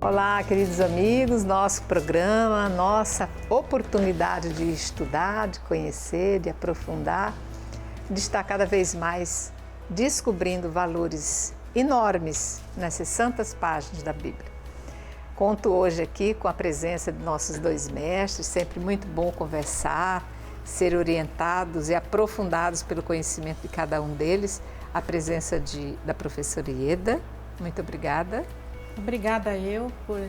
Olá, queridos amigos, nosso programa, nossa oportunidade de estudar, de conhecer, de aprofundar, de estar cada vez mais descobrindo valores enormes nessas santas páginas da Bíblia. Conto hoje aqui com a presença de nossos dois mestres, sempre muito bom conversar, ser orientados e aprofundados pelo conhecimento de cada um deles, a presença da professora Ieda. Muito obrigada. Obrigada eu por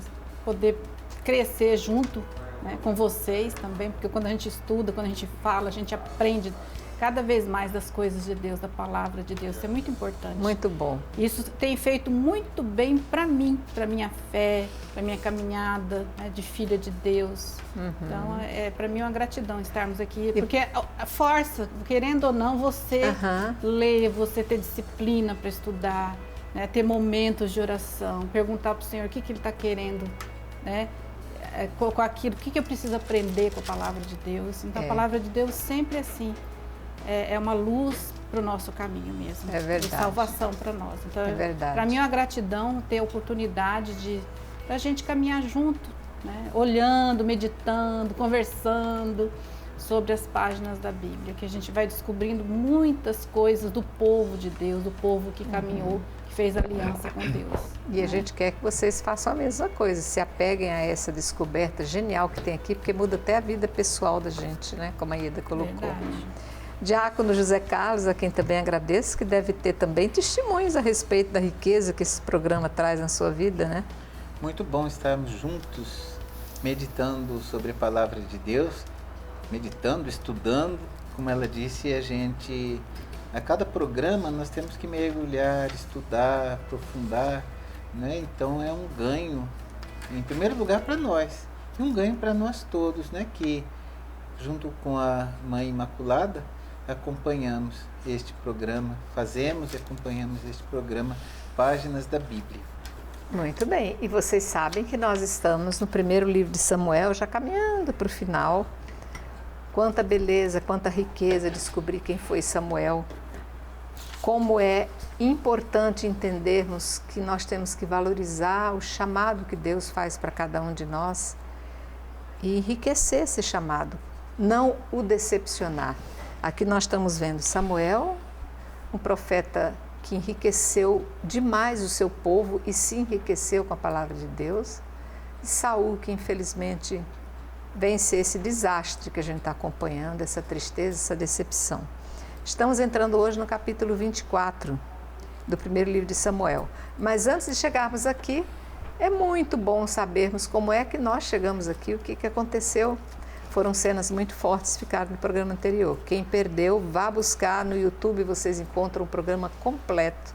poder crescer junto, né, com vocês também, porque quando a gente estuda, quando a gente fala, a gente aprende cada vez mais das coisas de Deus, da palavra de Deus. Isso é muito importante. Muito bom. Isso tem feito muito bem para mim, para minha fé, para minha caminhada, né, de filha de Deus. Então, para mim é uma gratidão estarmos aqui, porque a força, querendo ou não, você ler, você ter disciplina para estudar, né, ter momentos de oração, perguntar para o Senhor o que Ele está querendo, né, com aquilo, o que eu preciso aprender com a palavra de Deus. Então, a palavra de Deus sempre assim, é uma luz para o nosso caminho mesmo. É verdade. De salvação para nós. Então, é verdade. Para mim é uma gratidão ter a oportunidade da gente caminhar junto, né, olhando, meditando, conversando sobre as páginas da Bíblia, que a gente vai descobrindo muitas coisas do povo de Deus, do povo que caminhou, que fez aliança com Deus. E a gente quer que vocês façam a mesma coisa, se apeguem a essa descoberta genial que tem aqui, porque muda até a vida pessoal da gente, né? Como a Ieda colocou. Verdade. Diácono José Carlos, a quem também agradeço, que deve ter também testemunhos a respeito da riqueza que esse programa traz na sua vida, né? Muito bom estarmos juntos, meditando sobre a palavra de Deus, meditando, estudando. Como ela disse, a cada programa nós temos que mergulhar, estudar, aprofundar, né? Então é um ganho, em primeiro lugar para nós, e um ganho para nós todos, né? Que junto com a Mãe Imaculada acompanhamos este programa, fazemos e acompanhamos este programa Páginas da Bíblia. Muito bem, e vocês sabem que nós estamos no primeiro livro de Samuel, já caminhando para o final. Quanta beleza, quanta riqueza descobrir quem foi Samuel. Como é importante entendermos que nós temos que valorizar o chamado que Deus faz para cada um de nós e enriquecer esse chamado, não o decepcionar. Aqui nós estamos vendo Samuel, um profeta que enriqueceu demais o seu povo e se enriqueceu com a palavra de Deus, e Saul, que infelizmente vence esse desastre que a gente está acompanhando, essa tristeza, essa decepção. Estamos entrando hoje no capítulo 24 do primeiro livro de Samuel. Mas antes de chegarmos aqui, é muito bom sabermos como é que nós chegamos aqui, o que aconteceu. Foram cenas muito fortes, ficaram no programa anterior. Quem perdeu, vá buscar no YouTube, vocês encontram o programa completo.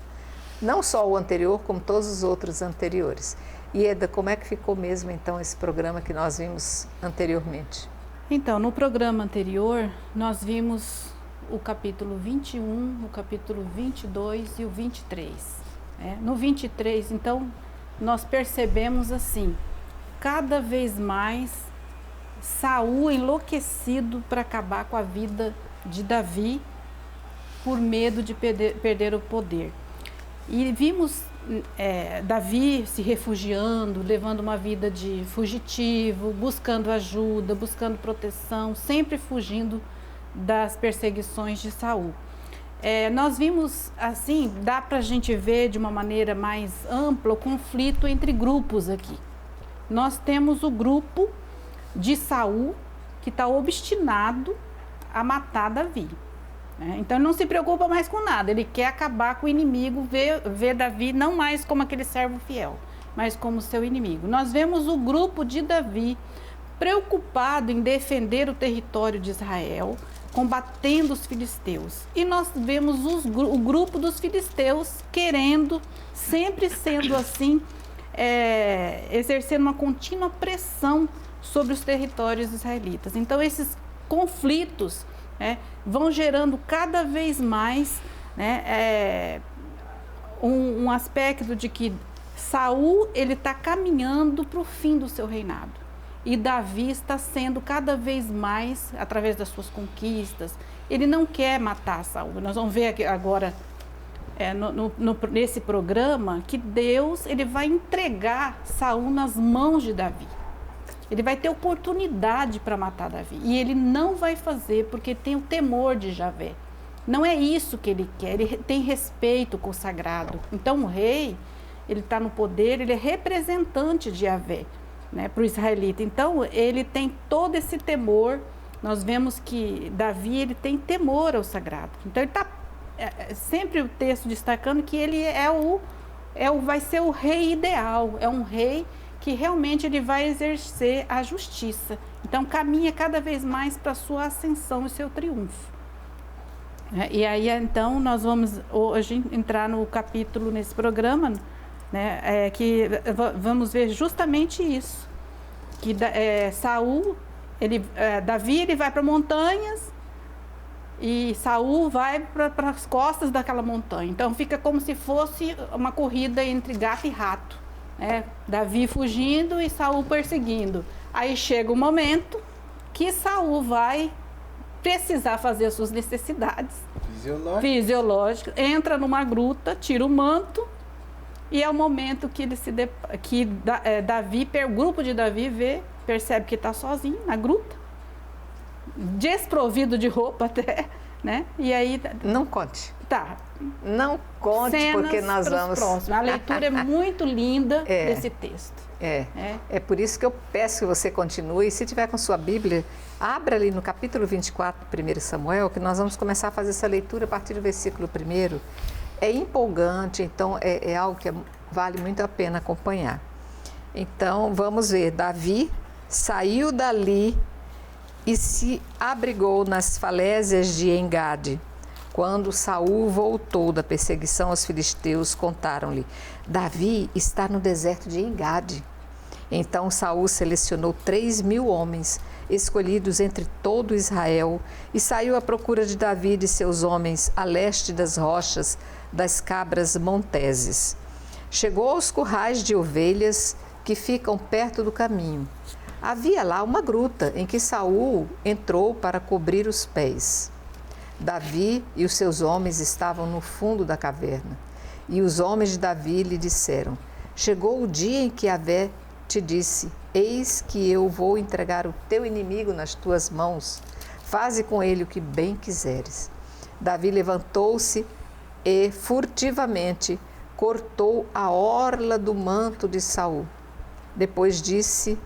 Não só o anterior, como todos os outros anteriores. Ieda, como é que ficou mesmo então esse programa que nós vimos anteriormente? Então, no programa anterior, nós vimos o capítulo 21, o capítulo 22 e o 23. No 23, então, nós percebemos assim, cada vez mais Saul enlouquecido para acabar com a vida de Davi por medo de perder o poder. E vimos Davi se refugiando, levando uma vida de fugitivo, buscando ajuda, buscando proteção, sempre fugindo das perseguições de Saul. Nós vimos, assim, dá para a gente ver de uma maneira mais ampla o conflito entre grupos aqui. Nós temos o grupo de Saul, que está obstinado a matar Davi. Então ele não se preocupa mais com nada, ele quer acabar com o inimigo, ver Davi não mais como aquele servo fiel, mas como seu inimigo. Nós vemos o grupo de Davi preocupado em defender o território de Israel, combatendo os filisteus. E nós vemos o grupo dos filisteus querendo, sempre sendo assim, exercendo uma contínua pressão sobre os territórios israelitas. Então esses conflitos vão gerando cada vez mais um aspecto de que Saul ele está caminhando para o fim do seu reinado e Davi está sendo cada vez mais, através das suas conquistas, ele não quer matar Saul. Nós vamos ver aqui agora nesse programa que Deus ele vai entregar Saul nas mãos de Davi. Ele vai ter oportunidade para matar Davi. E ele não vai fazer porque tem o temor de Javé. Não é isso que ele quer, ele tem respeito com o sagrado. Então o rei, ele está no poder, ele é representante de Javé, né, para o israelita. Então ele tem todo esse temor. Nós vemos que Davi ele tem temor ao sagrado. Então ele está sempre o texto destacando que ele vai ser o rei ideal, é um rei que realmente ele vai exercer a justiça. Então caminha cada vez mais para a sua ascensão e seu triunfo. E aí então nós vamos hoje entrar no capítulo nesse programa, né, que vamos ver justamente isso, que Saul, Davi ele vai para montanhas e Saul vai para as costas daquela montanha. Então fica como se fosse uma corrida entre gato e rato, né? Davi fugindo e Saul perseguindo. Aí chega o momento que Saul vai precisar fazer as suas necessidades fisiológicas, entra numa gruta, tira o manto, e é o momento que o grupo de Davi percebe que está sozinho na gruta, desprovido de roupa até, né? E aí... Não conte. Tá. Não conte, cenas porque nós vamos... próximos. A leitura é muito linda desse texto. É por isso que eu peço que você continue. Se tiver com sua Bíblia, abra ali no capítulo 24 do 1 Samuel, que nós vamos começar a fazer essa leitura a partir do versículo 1. É empolgante, então é algo que vale muito a pena acompanhar. Então, vamos ver. Davi saiu dali e se abrigou nas falésias de Engade. Quando Saul voltou da perseguição aos filisteus, contaram-lhe: Davi está no deserto de Engade. Então Saul selecionou 3.000 homens, escolhidos entre todo Israel, e saiu à procura de Davi e de seus homens a leste das rochas das cabras monteses. Chegou aos currais de ovelhas que ficam perto do caminho. Havia lá uma gruta em que Saul entrou para cobrir os pés. Davi e os seus homens estavam no fundo da caverna. E os homens de Davi lhe disseram: Chegou o dia em que Javé te disse: Eis que eu vou entregar o teu inimigo nas tuas mãos. Faze com ele o que bem quiseres. Davi levantou-se e furtivamente cortou a orla do manto de Saul. Depois disso,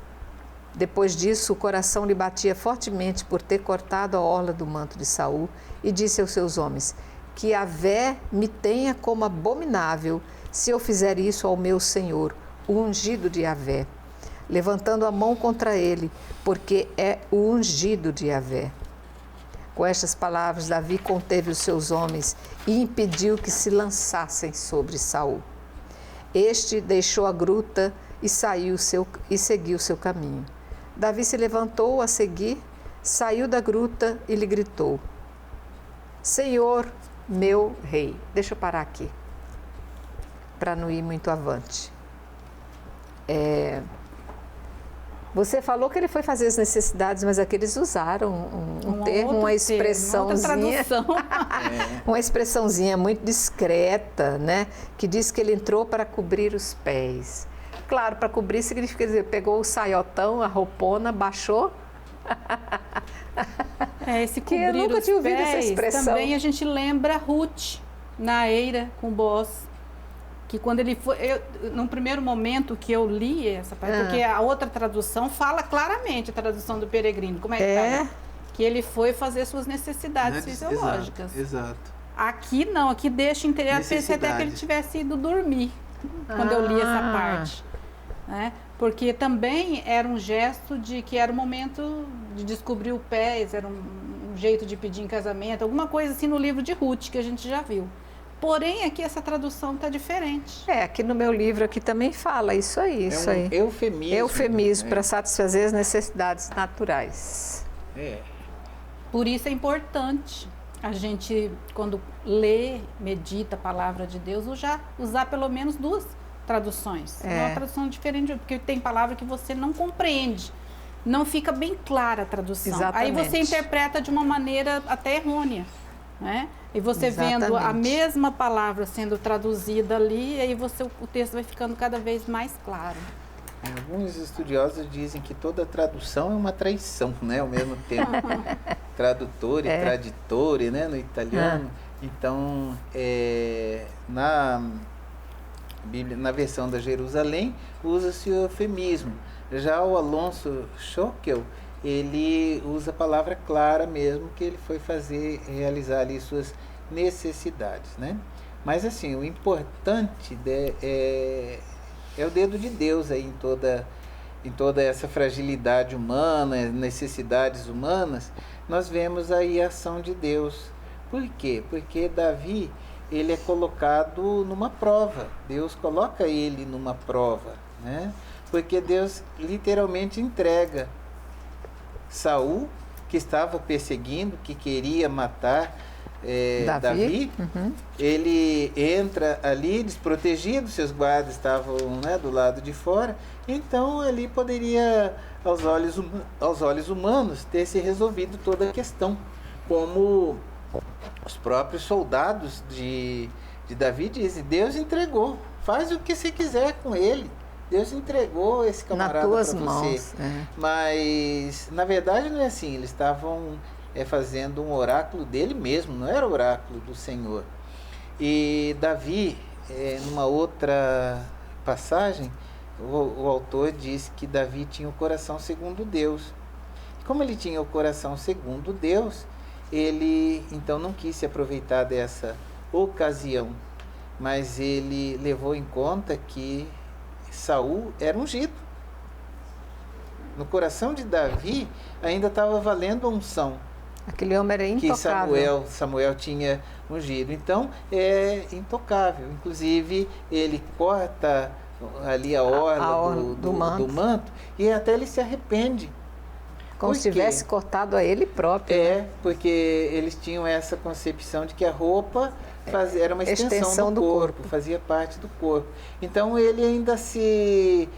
o coração lhe batia fortemente por ter cortado a orla do manto de Saul, e disse aos seus homens: Que Javé me tenha como abominável, se eu fizer isso ao meu senhor, o ungido de Javé, levantando a mão contra ele, porque é o ungido de Javé. Com estas palavras, Davi conteve os seus homens e impediu que se lançassem sobre Saul. Este deixou a gruta e seguiu seu caminho. Davi se levantou a seguir, saiu da gruta e lhe gritou: Senhor, meu rei. Deixa eu parar aqui, para não ir muito avante. Você falou que ele foi fazer as necessidades, mas aqui eles usaram um termo, uma expressãozinha, uma expressãozinha muito discreta, né? Que diz que ele entrou para cobrir os pés. Claro, para cobrir significa dizer, pegou o saiotão, a roupona, baixou. Esse cobrir eu nunca tinha ouvido essa expressão. Também a gente lembra Ruth, na eira com Boaz. Que quando ele foi, num primeiro momento que eu li essa parte, porque a outra tradução fala claramente, a tradução do Peregrino, como é que tá? Que ele foi fazer suas necessidades fisiológicas. Exato. Aqui não, aqui deixa entender, pensei até que ele tivesse ido dormir, quando eu li essa parte. Né? Porque também era um gesto de que era o momento de descobrir o pés, era um jeito de pedir em casamento, alguma coisa assim no livro de Ruth, que a gente já viu. Porém, aqui essa tradução está diferente. Aqui no meu livro aqui também fala isso aí. Eufemismo. Eufemismo para satisfazer as necessidades naturais. Por isso é importante a gente, quando lê, medita a palavra de Deus, usar pelo menos 2 traduções. Uma tradução diferente, porque tem palavra que você não compreende. Não fica bem clara a tradução. Exatamente. Aí você interpreta de uma maneira até errônea. Né? E você vendo a Exatamente. mesma palavra sendo traduzida ali, aí o texto vai ficando cada vez mais claro. Alguns estudiosos dizem que toda tradução é uma traição, né? Ao mesmo tempo. Tradutor e traditore, né? No italiano. Então, na Bíblia, na versão da Jerusalém, usa-se o eufemismo. Já o Alonso Schockel, ele usa a palavra clara mesmo, que ele foi realizar ali suas necessidades, né? Mas assim, o importante é o dedo de Deus aí em toda essa fragilidade humana, necessidades humanas. Nós vemos aí a ação de Deus. Por quê? Porque Davi, ele é colocado numa prova. Deus coloca ele numa prova, né? Porque Deus literalmente entrega Saul, que estava perseguindo, que queria matar Davi. Ele entra ali desprotegido, seus guardas estavam, né, do lado de fora. Então ali poderia, aos olhos humanos, ter se resolvido toda a questão, como os próprios soldados de Davi dizem: Deus entregou, faz o que você quiser com ele. Deus entregou esse camarada para você. Mãos, Mas na verdade não é assim. Eles estavam fazendo um oráculo dele mesmo, não era oráculo do Senhor. E Davi, numa outra passagem, o autor diz que Davi tinha o coração segundo Deus. Como ele tinha o coração segundo Deus, ele então não quis se aproveitar dessa ocasião, mas ele levou em conta que Saul era ungido. No coração de Davi ainda estava valendo a unção. Aquele homem era intocável. Que Samuel tinha ungido. Então, é intocável. Inclusive, ele corta ali a orla do manto e até ele se arrepende. Como se tivesse cortado a ele próprio. Porque eles tinham essa concepção de que a roupa era uma extensão do corpo, fazia parte do corpo. Então ele ainda se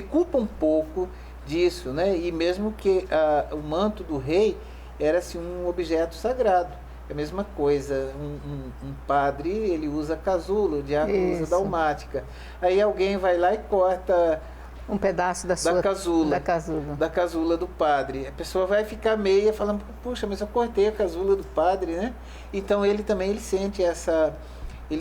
culpa um pouco disso, né? E mesmo que o manto do rei era assim, um objeto sagrado. É a mesma coisa, um padre, ele usa casulo, o diácono usa dalmática. Aí alguém vai lá e corta um pedaço da casula do padre. A pessoa vai ficar meia falando: puxa, mas eu cortei a casula do padre, né? Então ele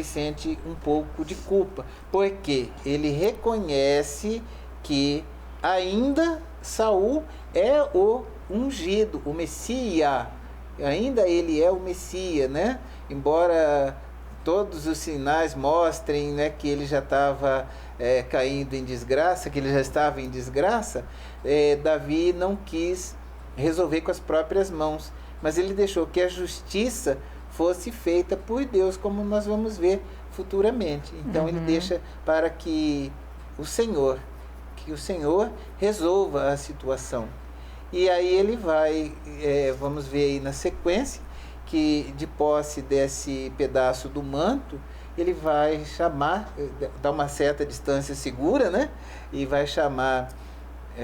sente um pouco de culpa, porque ele reconhece que ainda Saul é o ungido, o Messias. Ainda ele é o Messias, né? Embora todos os sinais mostrem, né, que ele já estava caindo em desgraça, que ele já estava em desgraça, Davi não quis resolver com as próprias mãos, mas ele deixou que a justiça fosse feita por Deus, como nós vamos ver futuramente. Então ele deixa para que o Senhor resolva a situação. E aí ele vai, vamos ver aí na sequência, que de posse desse pedaço do manto, ele vai chamar, dar uma certa distância segura, né? E vai chamar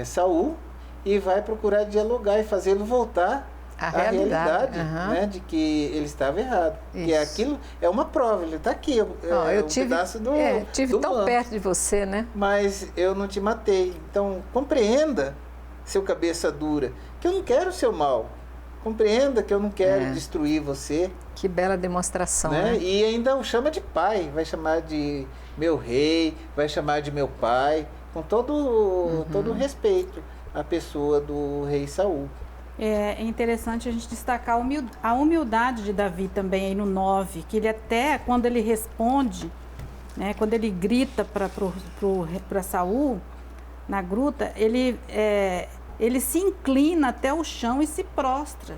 Saul e vai procurar dialogar e fazê-lo voltar à realidade, né? De que ele estava errado. Isso. Que aquilo é uma prova, ele está aqui, pedaço do tive tão manto. Perto de você, né? Mas eu não te matei. Então compreenda, seu cabeça dura, que eu não quero o seu mal. Compreenda que eu não quero destruir você. Que bela demonstração, né? E ainda o chama de pai, vai chamar de meu rei, vai chamar de meu pai, com todo o respeito à pessoa do rei Saul. É interessante a gente destacar a humildade de Davi também aí no 9, que ele até, quando ele responde, né, quando ele grita para Saul, na gruta, ele se inclina até o chão e se prostra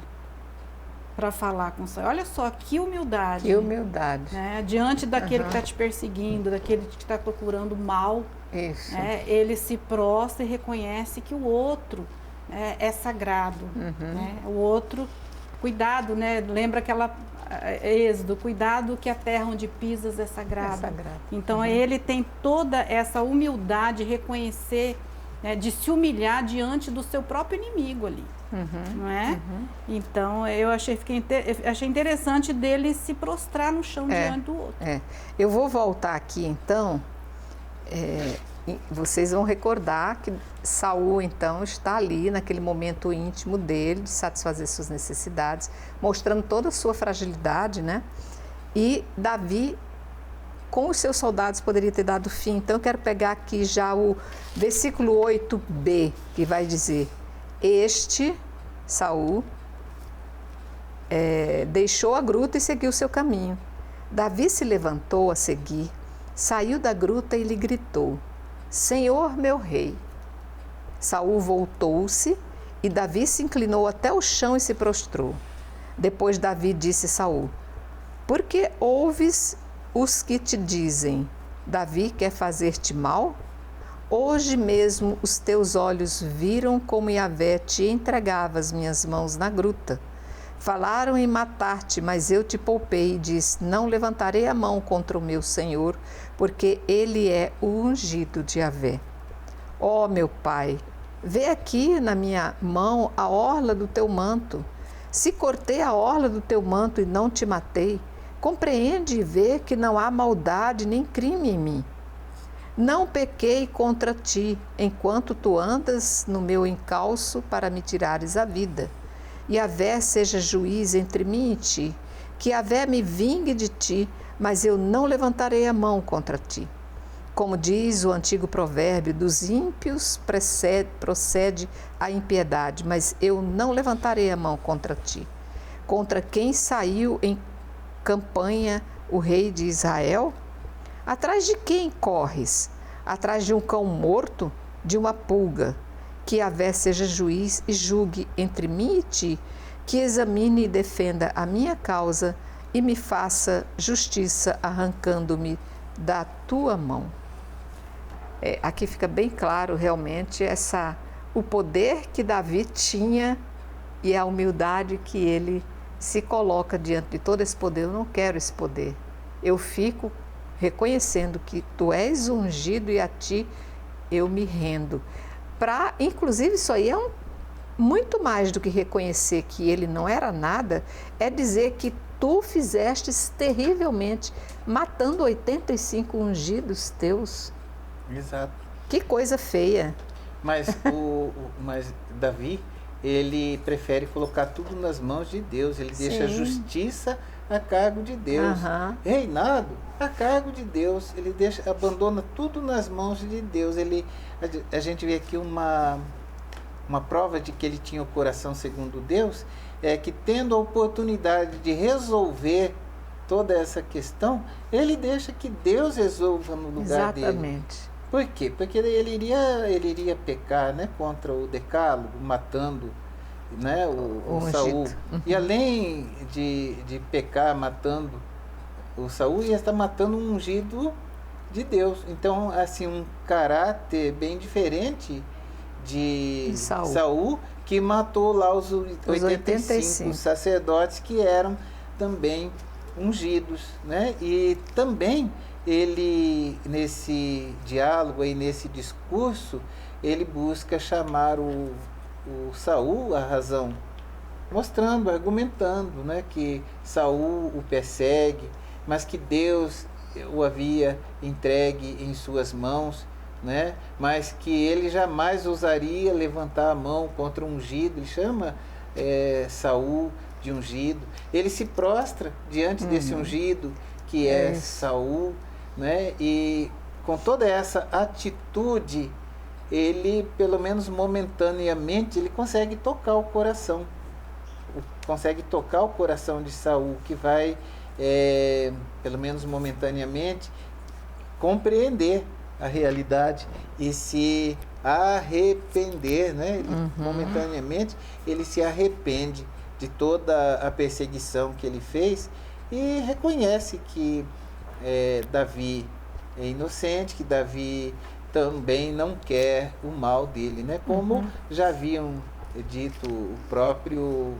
para falar com Saul. Olha só, que humildade. Que humildade. Né? Diante daquele que está te perseguindo, daquele que está procurando mal. Isso. Ele se prostra e reconhece que o outro é sagrado. Né? O outro, cuidado, né? Lembra aquela Êxodo, cuidado que a terra onde pisas é sagrada. Então ele tem toda essa humildade, reconhecer né, de se humilhar diante do seu próprio inimigo ali, não é? Então, eu achei interessante dele se prostrar no chão diante do outro. Eu vou voltar aqui, então, vocês vão recordar que Saul, então, está ali naquele momento íntimo dele, de satisfazer suas necessidades, mostrando toda a sua fragilidade, né? E Davi, com os seus soldados, poderia ter dado fim. Então, eu quero pegar aqui já o versículo 8b, que vai dizer: Este, Saul, deixou a gruta e seguiu seu caminho. Davi se levantou a seguir, saiu da gruta e lhe gritou: Senhor, meu rei. Saul voltou-se e Davi se inclinou até o chão e se prostrou. Depois Davi disse a Saul: Por que ouves os que te dizem: Davi quer fazer-te mal? Hoje mesmo os teus olhos viram como Yahvé te entregava as minhas mãos na gruta. Falaram em matar-te, mas eu te poupei e disse: Não levantarei a mão contra o meu Senhor, porque ele é o ungido de Yahvé. Ó meu pai, vê aqui na minha mão a orla do teu manto. Se cortei a orla do teu manto e não te matei, compreende e vê que não há maldade nem crime em mim. Não pequei contra ti, enquanto tu andas no meu encalço para me tirares a vida. Yahvé seja juiz entre mim e ti, que Yahvé me vingue de ti, mas eu não levantarei a mão contra ti. Como diz o antigo provérbio, dos ímpios procede a impiedade, mas eu não levantarei a mão contra ti. Contra quem saiu em campanha o rei de Israel? Atrás de quem corres? Atrás de um cão morto? De uma pulga? Que Yahvé seja juiz e julgue entre mim e ti, que examine e defenda a minha causa e me faça justiça arrancando-me da tua mão. Aqui fica bem claro realmente o poder que Davi tinha e a humildade que ele se coloca diante de todo esse poder. Eu não quero esse poder. Eu fico reconhecendo que tu és ungido e a ti eu me rendo. Inclusive, isso aí é muito mais do que reconhecer que ele não era nada, é dizer que tu fizestes terrivelmente, matando 85 ungidos teus. Exato. Que coisa feia. Mas Davi, ele prefere colocar tudo nas mãos de Deus. Ele deixa a justiça a cargo de Deus. Reinado a cargo de Deus. Ele abandona tudo nas mãos de Deus. A gente vê aqui uma prova de que ele tinha o coração segundo Deus, é que tendo a oportunidade de resolver toda essa questão, ele deixa que Deus resolva no lugar dele. Exatamente. Por quê? Porque ele iria pecar, né, contra o decálogo, matando, né, o Saul. E além de pecar matando o Saul, ia estar matando um ungido de Deus. Então, assim, um caráter bem diferente de Saul, que matou lá os 85 sacerdotes que eram também ungidos, né? E também ele, nesse diálogo e nesse discurso, ele busca chamar o Saul à razão, mostrando, argumentando, né, que Saul o persegue, mas que Deus o havia entregue em suas mãos, né, mas que ele jamais ousaria levantar a mão contra um ungido. Ele chama Saul de ungido, ele se prostra diante desse ungido que é Saul, né? E com toda essa atitude, ele, pelo menos momentaneamente, ele consegue tocar o coração de Saul, que vai, pelo menos momentaneamente, compreender a realidade e se arrepender, né? Momentaneamente ele se arrepende de toda a perseguição que ele fez e reconhece que Davi é inocente, que Davi também não quer o mal dele, né? Como já haviam dito, o próprio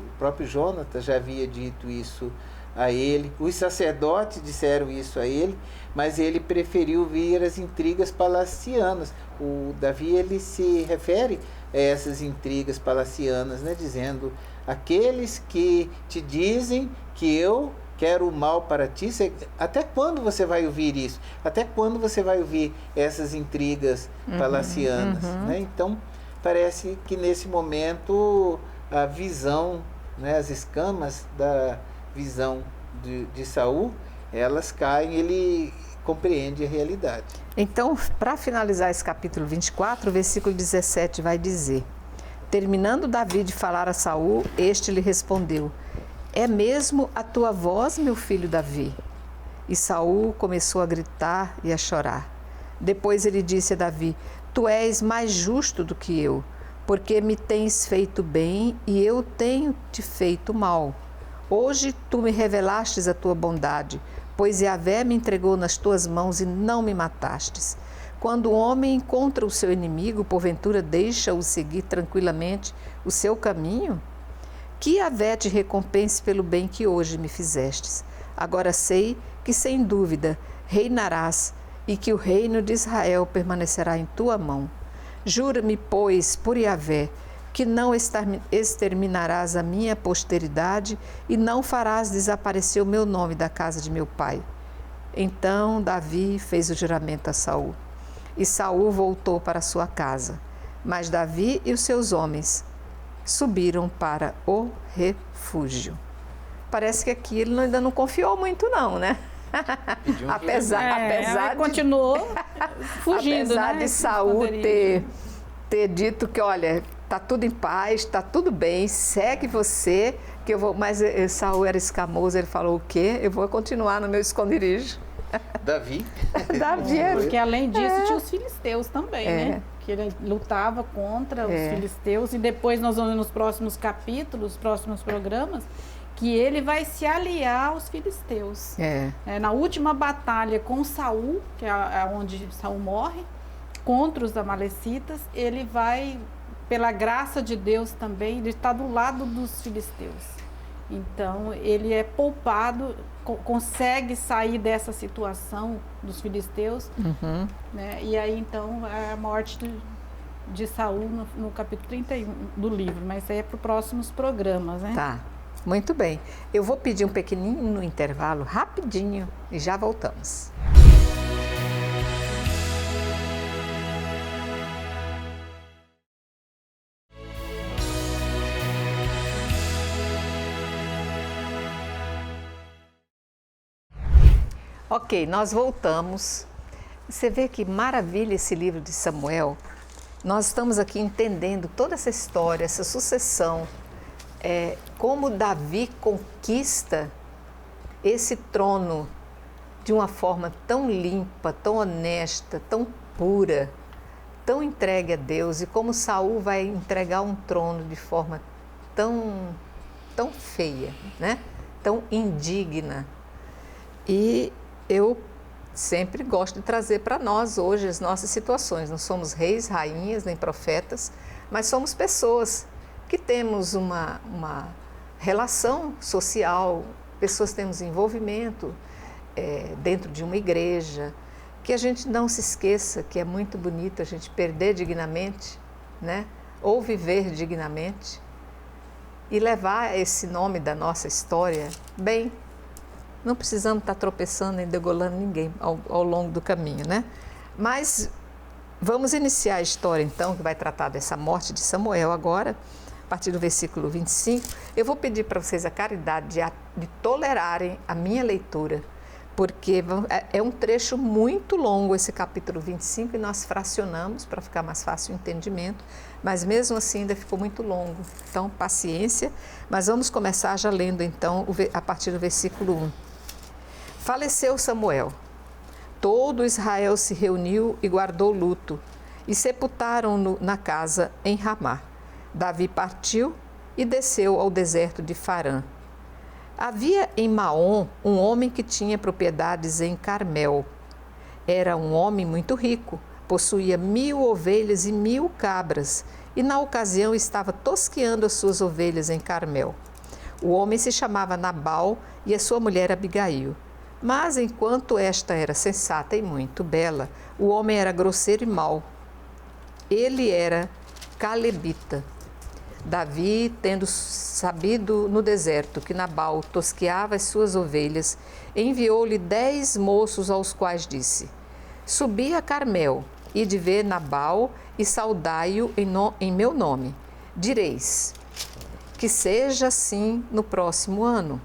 Jonatas já havia dito isso a ele, os sacerdotes disseram isso a ele, mas ele preferiu vir as intrigas palacianas. O Davi, ele se refere a essas intrigas palacianas, né, dizendo: aqueles que te dizem que eu quero o mal para ti, até quando você vai ouvir isso? Até quando você vai ouvir essas intrigas palacianas? Né? Então, parece que nesse momento a visão, né, as escamas da visão de Saul, elas caem, ele compreende a realidade. Então, para finalizar esse capítulo 24, o versículo 17 vai dizer: terminando Davi de falar a Saul, este lhe respondeu: é mesmo a tua voz, meu filho Davi? E Saul começou a gritar e a chorar. Depois ele disse a Davi: tu és mais justo do que eu, porque me tens feito bem e eu tenho te feito mal. Hoje tu me revelastes a tua bondade, pois Yahvé me entregou nas tuas mãos e não me matastes. Quando o homem encontra o seu inimigo, porventura deixa-o seguir tranquilamente o seu caminho? Que Yahvé te recompense pelo bem que hoje me fizestes. Agora sei que, sem dúvida, reinarás e que o reino de Israel permanecerá em tua mão. Jura-me, pois, por Yahvé, que não exterminarás a minha posteridade e não farás desaparecer o meu nome da casa de meu pai. Então Davi fez o juramento a Saul. E Saul voltou para sua casa. Mas Davi e os seus homens subiram para o refúgio. Parece que aqui ele ainda não confiou muito não, né? apesar de, continuou fugindo, apesar né? de Saul ter dito que, olha, tá tudo em paz, tá tudo bem, segue você, que eu vou. Mas Saul era escamoso, ele falou: o quê? Eu vou continuar no meu esconderijo. Davi. Porque além disso tinha os filisteus também, né? Que ele lutava contra os filisteus, e depois nós vamos ver nos próximos capítulos, próximos programas, que ele vai se aliar aos filisteus. Na última batalha com Saul, que é onde Saul morre, contra os amalecitas, ele vai, pela graça de Deus também, ele está do lado dos filisteus. Então, ele é poupado, consegue sair dessa situação dos filisteus, né? E aí, então, a morte de Saul no capítulo 31 do livro, mas isso aí é para os próximos programas, né? Tá, muito bem. Eu vou pedir um pequenino intervalo, rapidinho, e já voltamos. Ok, nós voltamos. Você vê que maravilha esse livro de Samuel. Nós estamos aqui entendendo toda essa história, essa sucessão, como Davi conquista esse trono de uma forma tão limpa, tão honesta, tão pura, tão entregue a Deus, e como Saul vai entregar um trono de forma tão feia, né? Tão indigna. E eu sempre gosto de trazer para nós hoje as nossas situações. Não somos reis, rainhas, nem profetas, mas somos pessoas que temos uma relação social, pessoas que temos envolvimento dentro de uma igreja, que a gente não se esqueça que é muito bonito a gente perder dignamente, né? Ou viver dignamente e levar esse nome da nossa história bem. Não precisamos estar tropeçando nem degolando ninguém ao longo do caminho, né? Mas vamos iniciar a história, então, que vai tratar dessa morte de Samuel agora, a partir do versículo 25. Eu vou pedir para vocês a caridade de tolerarem a minha leitura, porque é um trecho muito longo esse capítulo 25 e nós fracionamos para ficar mais fácil o entendimento, mas mesmo assim ainda ficou muito longo. Então, paciência, mas vamos começar já lendo, então, a partir do versículo 1. Faleceu Samuel. Todo Israel se reuniu e guardou luto, e sepultaram-no na casa em Ramá. Davi partiu e desceu ao deserto de Farã. Havia em Maom um homem que tinha propriedades em Carmel. Era um homem muito rico, possuía 1000 ovelhas e 1000 cabras, e na ocasião estava tosqueando as suas ovelhas em Carmel. O homem se chamava Nabal e a sua mulher Abigail. Mas enquanto esta era sensata e muito bela, o homem era grosseiro e mau. Ele era calebita. Davi, tendo sabido no deserto que Nabal tosqueava as suas ovelhas, enviou-lhe 10 moços, aos quais disse: Subi a Carmel, e de ver Nabal e saudai-o em meu nome. Direis: que seja assim no próximo ano.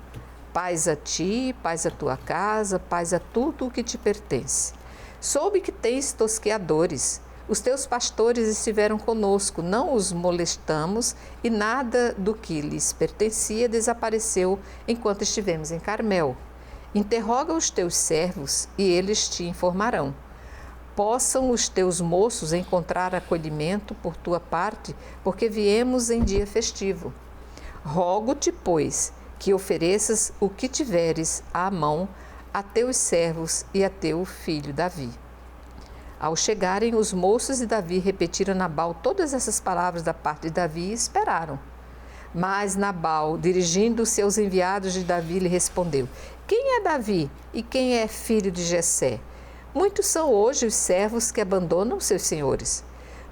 Paz a ti, paz a tua casa, paz a tudo o que te pertence. Soube que tens tosqueadores. Os teus pastores estiveram conosco, não os molestamos, e nada do que lhes pertencia desapareceu enquanto estivemos em Carmel. Interroga os teus servos, e eles te informarão. Possam os teus moços encontrar acolhimento por tua parte, porque viemos em dia festivo. Rogo-te, pois, que ofereças o que tiveres à mão a teus servos e a teu filho Davi. Ao chegarem, os moços de Davi repetiram a Nabal todas essas palavras da parte de Davi e esperaram. Mas Nabal, dirigindo os seus enviados de Davi, lhe respondeu: Quem é Davi e quem é filho de Jessé? Muitos são hoje os servos que abandonam seus senhores.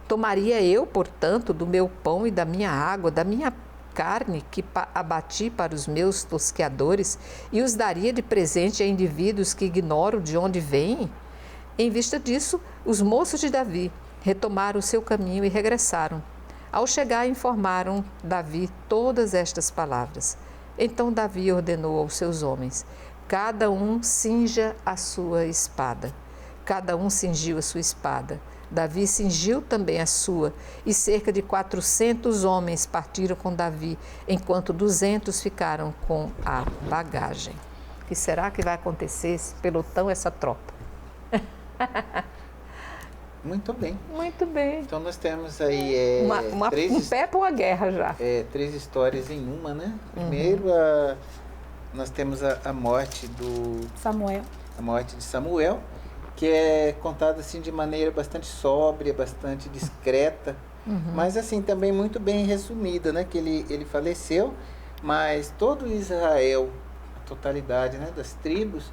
Tomaria eu, portanto, do meu pão e da minha água, da minha carne que abati para os meus tosqueadores e os daria de presente a indivíduos que ignoro de onde vêm? Em vista disso, os moços de Davi retomaram o seu caminho e regressaram. Ao chegar, informaram Davi todas estas palavras. Então Davi ordenou aos seus homens: cada um cinja a sua espada. Cada um cingiu a sua espada. Davi cingiu também a sua, e cerca de 400 homens partiram com Davi, enquanto 200 ficaram com a bagagem. O que será que vai acontecer esse pelotão, essa tropa? Muito bem. Muito bem. Então nós temos aí um pé para uma guerra já. 3 histórias em uma, né? Primeiro, nós temos a morte Samuel. A morte de Samuel, que é contada assim de maneira bastante sóbria, bastante discreta, mas assim também muito bem resumida, né? Que ele faleceu, mas todo Israel, a totalidade, né, das tribos,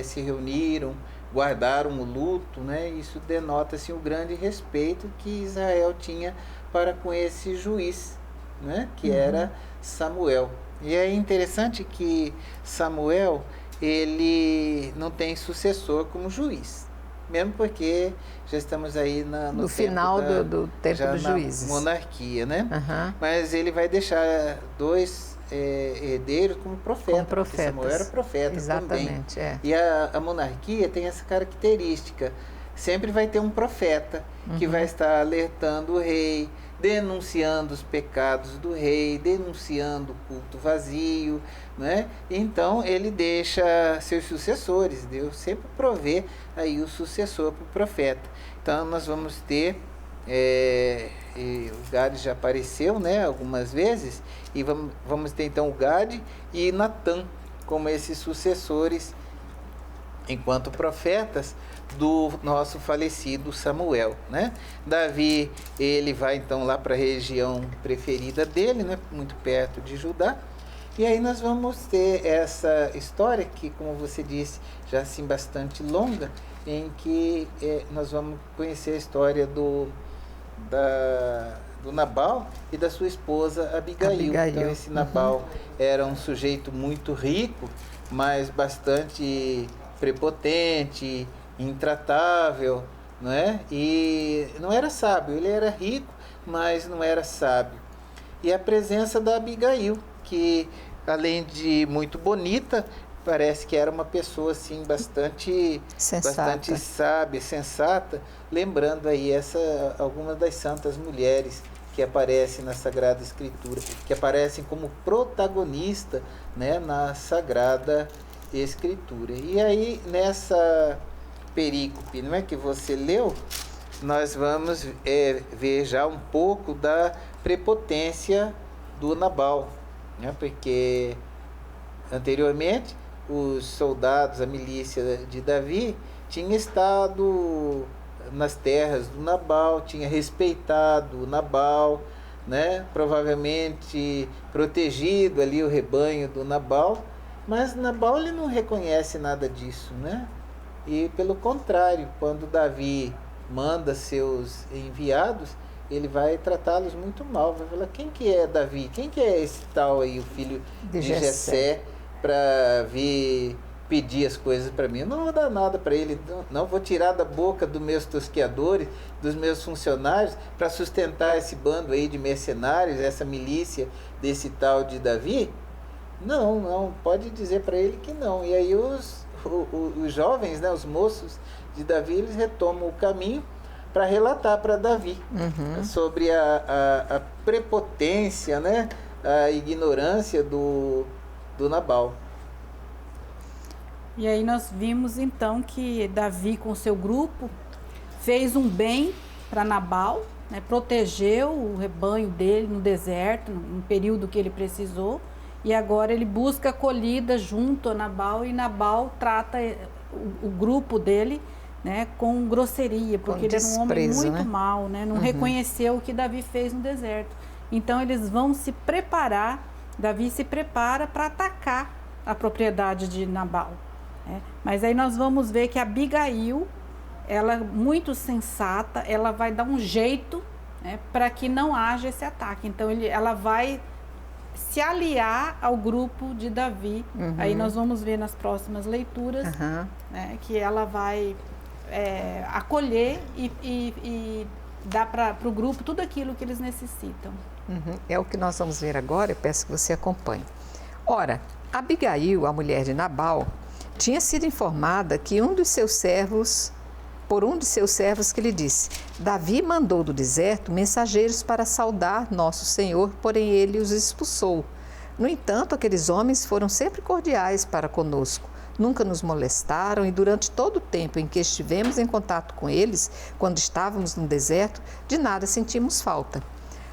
se reuniram, guardaram o luto, né? Isso denota assim, o grande respeito que Israel tinha para com esse juiz, né? Que era Samuel. E é interessante que Samuel, ele não tem sucessor como juiz, mesmo porque já estamos aí no final do tempo dos juízes, monarquia, né? Mas ele vai deixar 2 herdeiros como profeta. Samuel era profeta. Exatamente, também. E a monarquia tem essa característica: sempre vai ter um profeta que vai estar alertando o rei, denunciando os pecados do rei, denunciando o culto vazio, né? Então ele deixa seus sucessores. Deus sempre provê aí o sucessor para o profeta. Então nós vamos ter o Gade já apareceu, né, algumas vezes, e vamos ter então o Gade e Natã como esses sucessores enquanto profetas do nosso falecido Samuel, né? Davi, ele vai então lá para a região preferida dele, né, muito perto de Judá. E aí nós vamos ter essa história que, como você disse, já assim bastante longa, em que nós vamos conhecer a história do Nabal e da sua esposa Abigail. Então esse Nabal era um sujeito muito rico, mas bastante prepotente, intratável, não é? E não era sábio. Ele era rico, mas não era sábio. E a presença da Abigail, que além de muito bonita, parece que era uma pessoa assim bastante sábia, sensata, lembrando aí algumas das santas mulheres que aparecem na Sagrada Escritura, que aparecem como protagonista, né, na Sagrada Escritura. E aí nessa perícope, não é, que você leu, nós vamos ver já um pouco da prepotência do Nabal, né? Porque anteriormente os soldados, a milícia de Davi, tinha estado nas terras do Nabal, tinha respeitado o Nabal, né? Provavelmente protegido ali o rebanho do Nabal, mas Nabal ele não reconhece nada disso, né? E pelo contrário, quando Davi manda seus enviados, ele vai tratá-los muito mal, vai falar: quem que é Davi? Quem que é esse tal aí, o filho de Jessé, para vir pedir as coisas para mim? Eu não vou dar nada para ele, não vou tirar da boca dos meus tosqueadores, dos meus funcionários, para sustentar esse bando aí de mercenários, essa milícia desse tal de Davi. Não, pode dizer para ele que não. E aí os jovens, né, os moços de Davi, eles retomam o caminho para relatar para Davi sobre a prepotência, né, a ignorância do Nabal. E aí nós vimos então que Davi com seu grupo fez um bem para Nabal, né, protegeu o rebanho dele no deserto, no período que ele precisou, e agora ele busca acolhida junto a Nabal, e Nabal trata o grupo dele, né, com grosseria, porque ele era um homem muito mau, né, não reconheceu o que Davi fez no deserto. Então eles vão se preparar, Davi se prepara para atacar a propriedade de Nabal. Mas aí nós vamos ver que Abigail, ela muito sensata, ela vai dar um jeito, né, para que não haja esse ataque. Então ela vai se aliar ao grupo de Davi. Aí nós vamos ver nas próximas leituras, né, que ela vai acolher e dar para o grupo tudo aquilo que eles necessitam. É o que nós vamos ver agora, eu peço que você acompanhe. Ora, Abigail, a mulher de Nabal, tinha sido informada que um de seus servos que lhe disse: Davi mandou do deserto mensageiros para saudar nosso Senhor, porém ele os expulsou. No entanto, aqueles homens foram sempre cordiais para conosco, nunca nos molestaram, e durante todo o tempo em que estivemos em contato com eles, quando estávamos no deserto, de nada sentimos falta.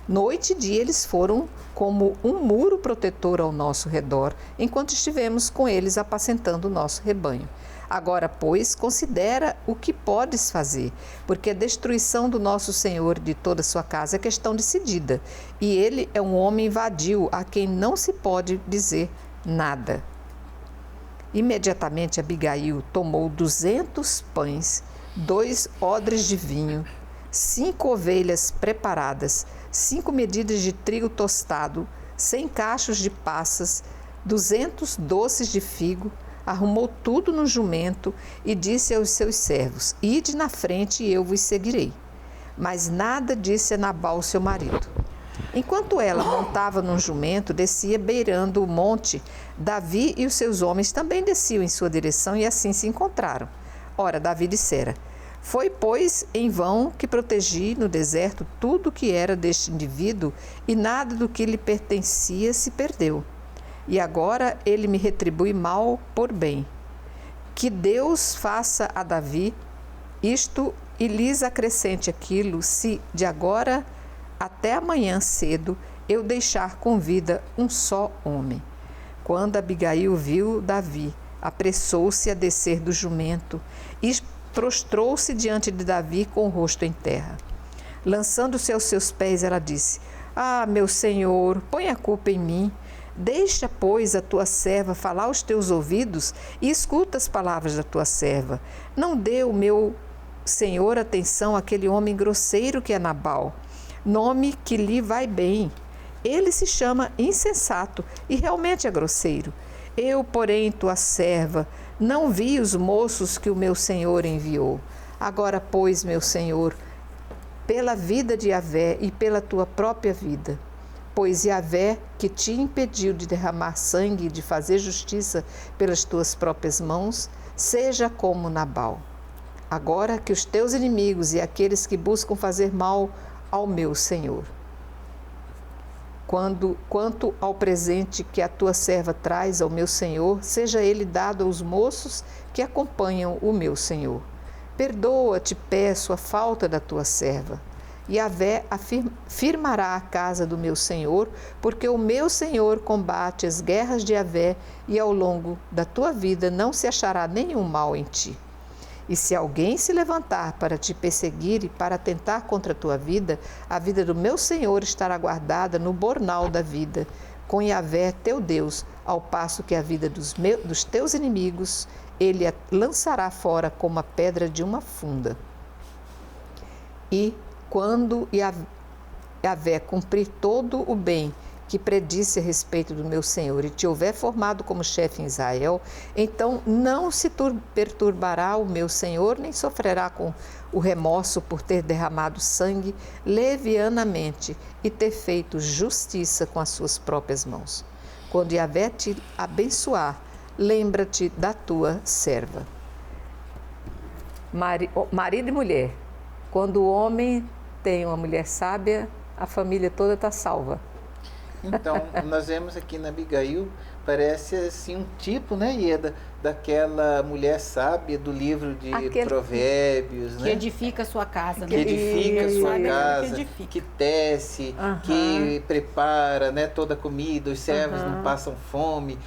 Noite e dia eles foram como um muro protetor ao nosso redor, enquanto estivemos com eles apacentando o nosso rebanho. Agora, pois, considera o que podes fazer, porque a destruição do nosso Senhor e de toda a sua casa é questão decidida, e ele é um homem vadio, a quem não se pode dizer nada. Imediatamente Abigail tomou 200 pães, 2 odres de vinho, 5 ovelhas preparadas, 5 medidas de trigo tostado, 100 cachos de passas, 200 doces de figo, arrumou tudo no jumento e disse aos seus servos: Ide na frente e eu vos seguirei. Mas nada disse a Nabal, seu marido. Enquanto ela montava num jumento, descia beirando o monte, Davi e os seus homens também desciam em sua direção e assim se encontraram. Ora, Davi dissera: Foi, pois, em vão que protegi no deserto tudo que era deste indivíduo, e nada do que lhe pertencia se perdeu. E agora ele me retribui mal por bem. Que Deus faça a Davi isto e lhes acrescente aquilo, se de agora até amanhã cedo eu deixar com vida um só homem. Quando Abigail viu Davi, apressou-se a descer do jumento e prostrou-se diante de Davi com o rosto em terra. Lançando-se aos seus pés, ela disse: Ah, meu senhor, põe a culpa em mim. Deixa, pois, a tua serva falar aos teus ouvidos e escuta as palavras da tua serva. Não dê o meu senhor atenção àquele homem grosseiro que é Nabal, nome que lhe vai bem. Ele se chama insensato e realmente é grosseiro. Eu, porém, tua serva, não vi os moços que o meu senhor enviou. Agora, pois, meu senhor, pela vida de Yahvé e pela tua própria vida, pois Yahvé, que te impediu de derramar sangue e de fazer justiça pelas tuas próprias mãos, seja como Nabal. Agora que os teus inimigos e aqueles que buscam fazer mal ao meu senhor. Quanto ao presente que a tua serva traz ao meu senhor, seja ele dado aos moços que acompanham o meu senhor. Perdoa, te peço, a falta da tua serva. Yahvé firmará a casa do meu senhor, porque o meu senhor combate as guerras de Yahvé, e ao longo da tua vida não se achará nenhum mal em ti. E se alguém se levantar para te perseguir e para atentar contra a tua vida, a vida do meu Senhor estará guardada no bornal da vida, com Yahvé teu Deus, ao passo que a vida dos teus inimigos ele a lançará fora como a pedra de uma funda. E quando Yahvé cumprir todo o bem que predisse a respeito do meu Senhor e te houver formado como chefe em Israel, então não se perturbará o meu Senhor, nem sofrerá com o remorso por ter derramado sangue levianamente e ter feito justiça com as suas próprias mãos. Quando Yahvé te abençoar, lembra-te da tua serva. Marido e mulher, quando o homem tem uma mulher sábia, a família toda está salva. Então, nós vemos aqui na Abigail, parece assim um tipo, né, Ieda, daquela mulher sábia do livro de Provérbios, que né? edifica a sua casa, que edifica a sua casa, edifica. que tece, que prepara, né, toda a comida, os servos não passam fome.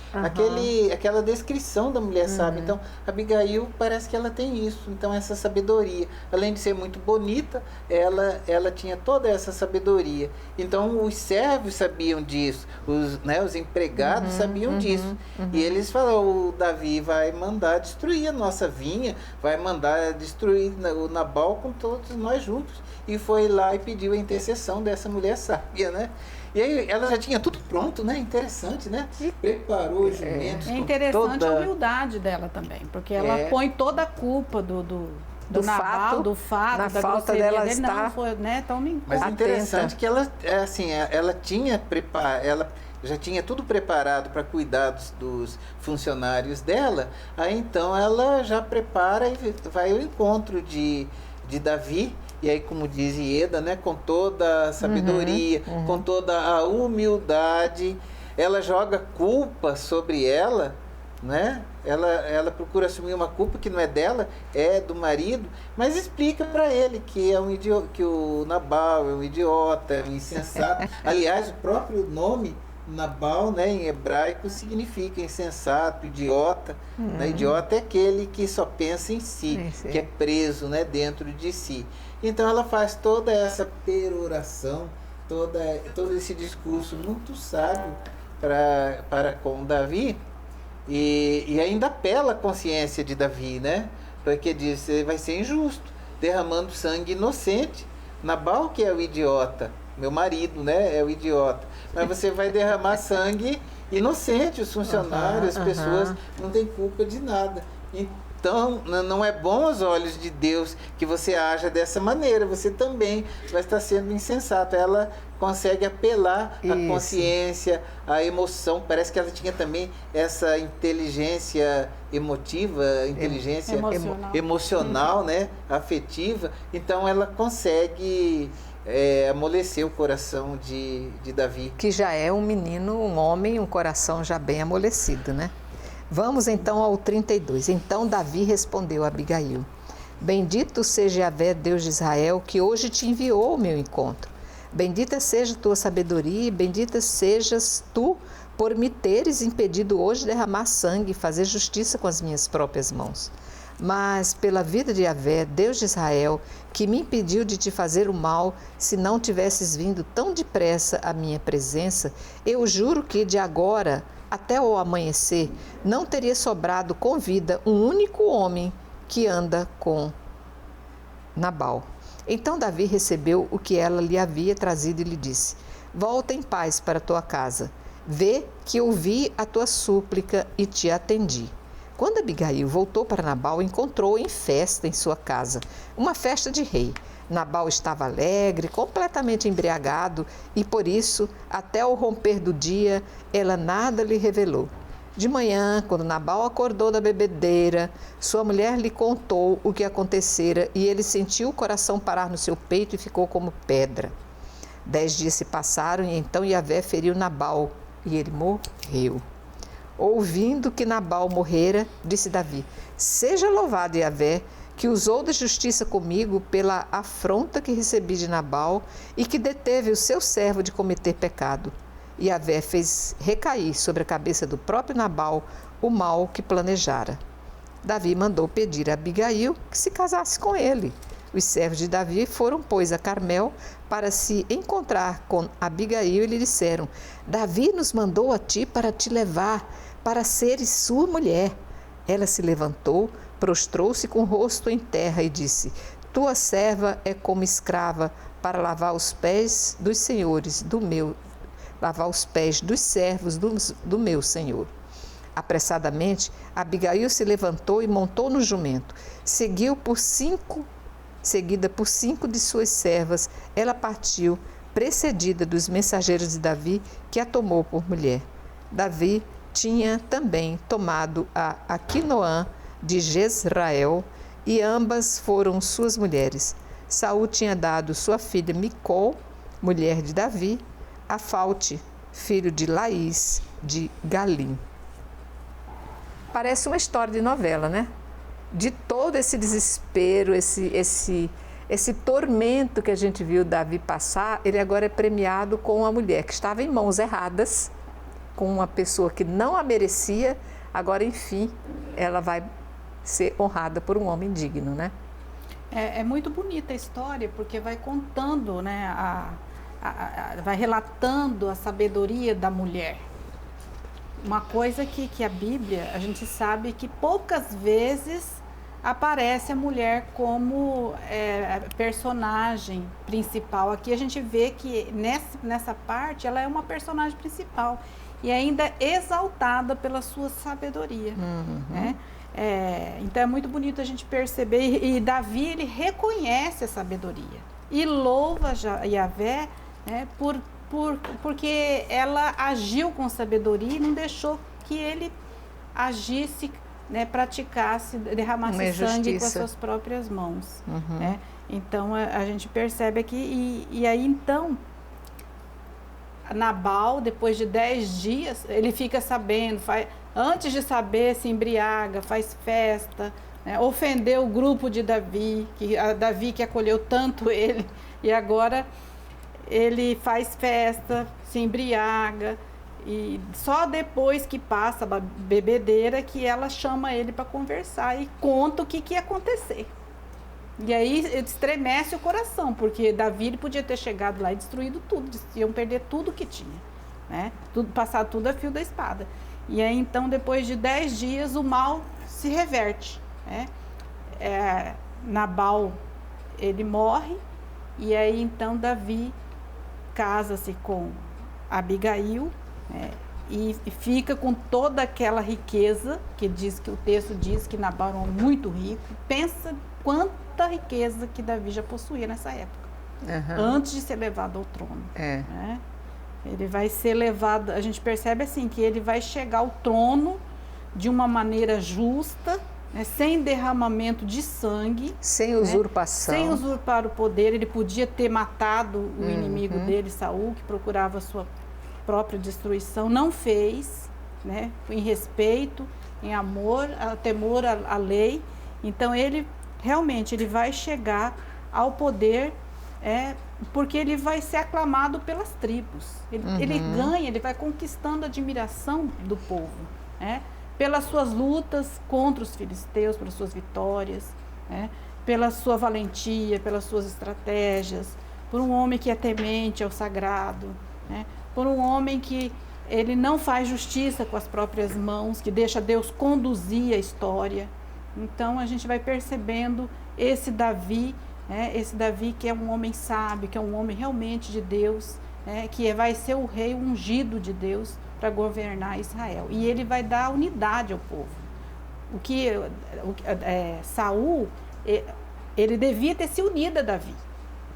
Aquela descrição da mulher sábia. Então, Abigail parece que ela tem isso. Então, essa sabedoria, além de ser muito bonita, ela tinha toda essa sabedoria. Então, os servos sabiam disso, os empregados sabiam disso. E eles falaram, o Davi vai mandar destruir a nossa vinha, vai mandar destruir o Nabal com todos nós juntos. E foi lá e pediu a intercessão dessa mulher sábia, né? E aí ela já tinha tudo pronto, né? Interessante, né? Preparou os jumentos. É interessante a humildade dela também, porque ela põe toda a culpa do Nabal, do fato, na da falta grosseria dela dele, estar... não foi, né? Então, mas é interessante que ela, assim, ela tinha preparado, ela já tinha tudo preparado para cuidar dos funcionários dela, aí então ela já prepara e vai ao encontro de Davi, e aí, como diz Ieda, né, com toda a sabedoria, com toda a humildade, ela joga culpa sobre ela, né? Ela procura assumir uma culpa que não é dela, é do marido, mas explica para ele que é que o Nabal é um idiota, é um insensato. Aliás, o próprio nome Nabal, né, em hebraico, significa insensato, idiota. Né? Idiota é aquele que só pensa em si, que é preso, né, dentro de si. Então ela faz toda essa peroração, todo esse discurso muito sábio para com Davi, e ainda apela a consciência de Davi, né? Porque diz, vai ser injusto, derramando sangue inocente. Nabal que é o idiota, meu marido, né, é o idiota, mas você vai derramar sangue inocente, os funcionários, as pessoas não têm culpa de nada. Então, não é bom aos olhos de Deus que você haja dessa maneira, você também vai estar sendo insensato. Ela consegue apelar à consciência, à emoção, parece que ela tinha também essa inteligência emotiva, inteligência emocional, né, afetiva, então ela consegue amolecer o coração de Davi. Que já é um menino, um homem, um coração já bem amolecido, né? Vamos então ao 32. Então Davi respondeu a Abigail: Bendito seja Yahvé, Deus de Israel, que hoje te enviou ao meu encontro. Bendita seja tua sabedoria e bendita sejas tu por me teres impedido hoje derramar sangue e fazer justiça com as minhas próprias mãos. Mas pela vida de Yahvé, Deus de Israel, que me impediu de te fazer o mal, se não tivesses vindo tão depressa à minha presença, eu juro que de agora até o amanhecer não teria sobrado com vida um único homem que anda com Nabal. Então Davi recebeu o que ela lhe havia trazido e lhe disse: Volta em paz para a tua casa. Vê que ouvi a tua súplica e te atendi. Quando Abigail voltou para Nabal, encontrou-o em festa em sua casa, uma festa de rei. Nabal estava alegre, completamente embriagado, e por isso, até o romper do dia, ela nada lhe revelou. De manhã, quando Nabal acordou da bebedeira, sua mulher lhe contou o que acontecera, e ele sentiu o coração parar no seu peito e ficou como pedra. 10 dias se passaram, e então Yahvé feriu Nabal, e ele morreu. Ouvindo que Nabal morrera, disse Davi: Seja louvado Yahvé, que usou da justiça comigo pela afronta que recebi de Nabal e que deteve o seu servo de cometer pecado. Yahvé fez recair sobre a cabeça do próprio Nabal o mal que planejara. Davi mandou pedir a Abigail que se casasse com ele. Os servos de Davi foram, pois, a Carmel para se encontrar com Abigail e lhe disseram: Davi nos mandou a ti para te levar, para seres sua mulher. Ela se levantou, prostrou-se com o rosto em terra e disse: Tua serva é como escrava para lavar os pés dos senhores lavar os pés dos servos do meu senhor. Apressadamente, Abigail se levantou e montou no jumento. Seguida por 5 de suas servas, ela partiu, precedida dos mensageiros de Davi, que a tomou por mulher. Davi tinha também tomado a Aquinoã de Jezrael, e ambas foram suas mulheres. Saul tinha dado sua filha Micol, mulher de Davi, a Falte, filho de Laís, de Galim. Parece uma história de novela, né? De todo esse desespero, esse tormento que a gente viu Davi passar, ele agora é premiado com uma mulher que estava em mãos erradas, com uma pessoa que não a merecia, agora, enfim, ela vai ser honrada por um homem digno, né? É muito bonita a história, porque vai contando, né, vai relatando a sabedoria da mulher. Uma coisa que a Bíblia, a gente sabe que poucas vezes aparece a mulher como personagem principal. Aqui a gente vê que nessa parte ela é uma personagem principal e ainda exaltada pela sua sabedoria. Né? Então é muito bonito a gente perceber, e Davi, ele reconhece a sabedoria e louva Yahvé, né, porque ela agiu com sabedoria e não deixou que ele agisse, né, praticasse, derramasse sangue com as suas próprias mãos. Né? Então a gente percebe aqui, e aí então Nabal, depois de 10 dias, ele fica sabendo, antes de saber, se embriaga, faz festa, né, ofendeu o grupo de Davi, Davi que acolheu tanto ele, e agora ele faz festa, se embriaga, e só depois que passa a bebedeira que ela chama ele para conversar e conta o que ia acontecer. E aí estremece o coração, porque Davi, ele podia ter chegado lá e destruído tudo, iam perder tudo que tinha, né? Passar tudo a fio da espada. E aí então, depois de 10 dias, o mal se reverte, né? Nabal, ele morre, e aí então Davi casa-se com Abigail, né? E fica com toda aquela riqueza, que o texto diz que Nabal era muito rico. Pensa quanta riqueza que Davi já possuía nessa época, antes de ser levado ao trono. Né? Ele vai ser levado, a gente percebe assim, que ele vai chegar ao trono de uma maneira justa, né, sem derramamento de sangue, sem usurpação, sem usurpar o poder. Ele podia ter matado o inimigo dele, Saul, que procurava a sua própria destruição, não fez, né, em respeito, em amor, temor à lei. Então ele realmente ele vai chegar ao poder, porque ele vai ser aclamado pelas tribos. Ele ganha, ele vai conquistando a admiração do povo, né? Pelas suas lutas contra os filisteus, pelas suas vitórias, né? Pela sua valentia, pelas suas estratégias, por um homem que é temente ao sagrado, né? Por um homem que ele não faz justiça com as próprias mãos, que deixa Deus conduzir a história. Então a gente vai percebendo esse Davi, né? Esse Davi que é um homem sábio, que é um homem realmente de Deus, né? Que vai ser o rei ungido de Deus para governar Israel. E ele vai dar unidade ao povo. Saul, ele devia ter se unido a Davi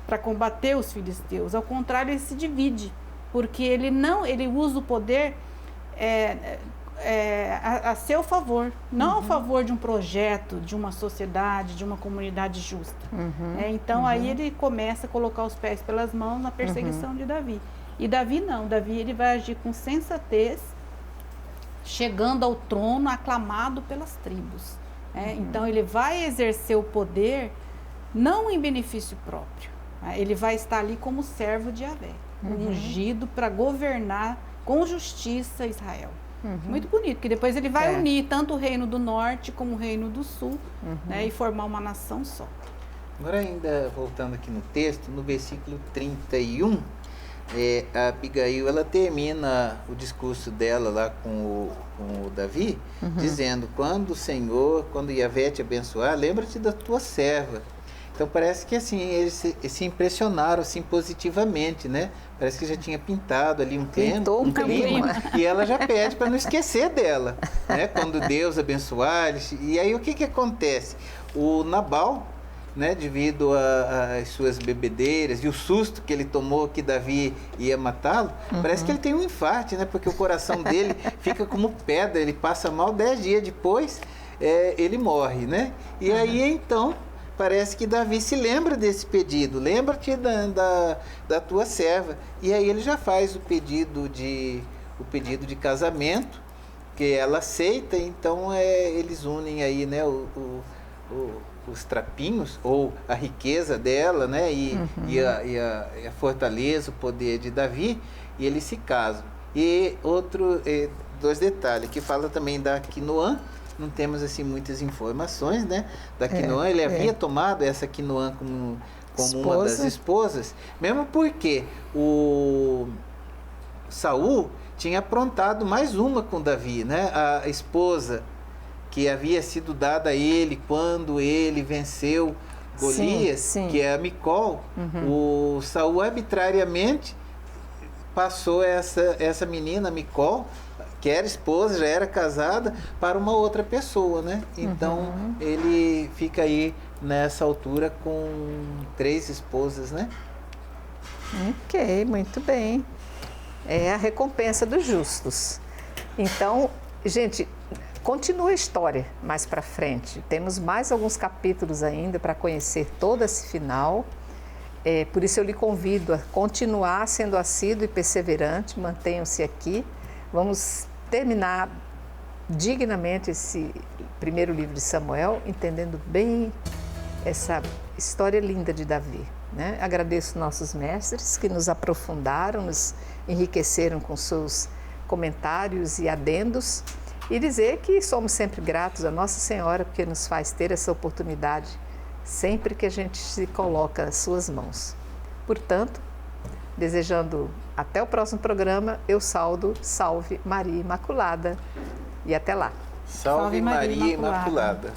para combater os filisteus. Ao contrário, ele se divide, porque ele usa o poder a seu favor, não a favor de um projeto, de uma sociedade, de uma comunidade justa. Então aí ele começa a colocar os pés pelas mãos na perseguição de Davi. E Davi não, Davi ele vai agir com sensatez, chegando ao trono aclamado pelas tribos. Então ele vai exercer o poder não em benefício próprio, ele vai estar ali como servo de Yahvé, ungido para governar com justiça Israel. Muito bonito, que depois ele vai unir tanto o reino do norte como o reino do sul, né, e formar uma nação só. Agora ainda voltando aqui no texto, no versículo 31, a Abigail, ela termina o discurso dela lá com o Davi, dizendo, quando Yahvé te abençoar, lembra-te da tua serva. Então parece que assim, eles se impressionaram assim, positivamente, né? Parece que já tinha pintado ali um clima, e ela já pede para não esquecer dela, né? Quando Deus abençoar, e aí o que acontece? O Nabal, né, devido às suas bebedeiras e o susto que ele tomou que Davi ia matá-lo, parece que ele tem um infarte, né, porque o coração dele fica como pedra, ele passa mal 10 dias depois, ele morre, né? E aí então parece que Davi se lembra desse pedido, lembra-te da tua serva, e aí ele já faz o pedido de casamento, que ela aceita, então eles unem aí, né, os trapinhos, ou a riqueza dela, né, e a fortaleza, o poder de Davi, e eles se casam. E dois detalhes, que fala também da Quinoã, não temos assim muitas informações, né, da Quinoã, ele havia tomado essa Quinoã como uma das esposas, mesmo porque o Saul tinha aprontado mais uma com Davi, né, a esposa que havia sido dada a ele quando ele venceu Golias, que é a Micol. O Saul arbitrariamente passou essa menina, Micol, que era esposa, já era casada, para uma outra pessoa, né? Então ele fica aí nessa altura com 3 esposas, né? Ok, muito bem. É a recompensa dos justos. Então, gente, continua a história mais para frente. Temos mais alguns capítulos ainda para conhecer todo esse final. Por isso eu lhe convido a continuar sendo assíduo e perseverante. Mantenham-se aqui. Vamos terminar dignamente esse primeiro livro de Samuel, entendendo bem essa história linda de Davi, né? Agradeço nossos mestres que nos aprofundaram, nos enriqueceram com seus comentários e adendos. E dizer que somos sempre gratos a Nossa Senhora, porque nos faz ter essa oportunidade sempre que a gente se coloca nas suas mãos. Portanto, desejando até o próximo programa, eu salve Maria Imaculada. E até lá. Salve Maria Imaculada.